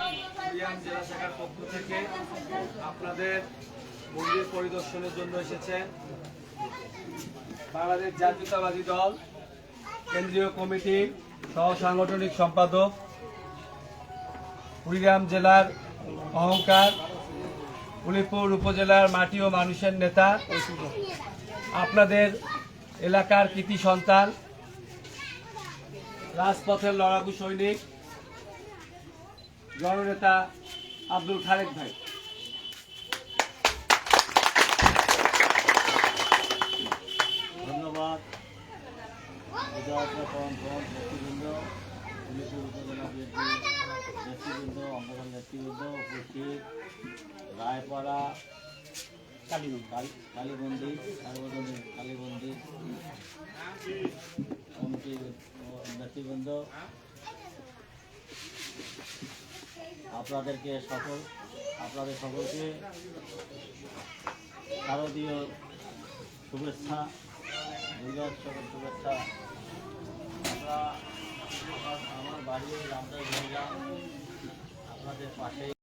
কুড়িগ্রাম জেলা শাখার পক্ষ থেকে আপনাদের মন্দির পরিদর্শনের জন্য এসেছেন বাংলাদেশ জাতীয়তাবাদী দল কেন্দ্রীয় কমিটির সহ সাংগঠনিক সম্পাদক, কুড়িগ্রাম জেলার অহংকার, উলিপুর উপজেলার মাটি ও মানুষের নেতা, আপনাদের এলাকার কৃতি সন্তান, রাজপথের লড়াকু সৈনিক, জননেতা আব্দুল খালেক ভাই। ধন্যবাদ। নেতৃবৃন্দ, উলিপুর উপজেলা বিএনপি নেতৃবৃন্দ, অঙ্গন নেতৃবৃন্দ, উপস্থিত রায়পাড়া কালীবন্দী কমিটির নেতৃবৃন্দ, আপনাদের সকলকে শারদীয় শুভেচ্ছা, দুর্গোৎসবের শুভেচ্ছা। আমার বাড়ি রামদাস আপনাদের পাশেই।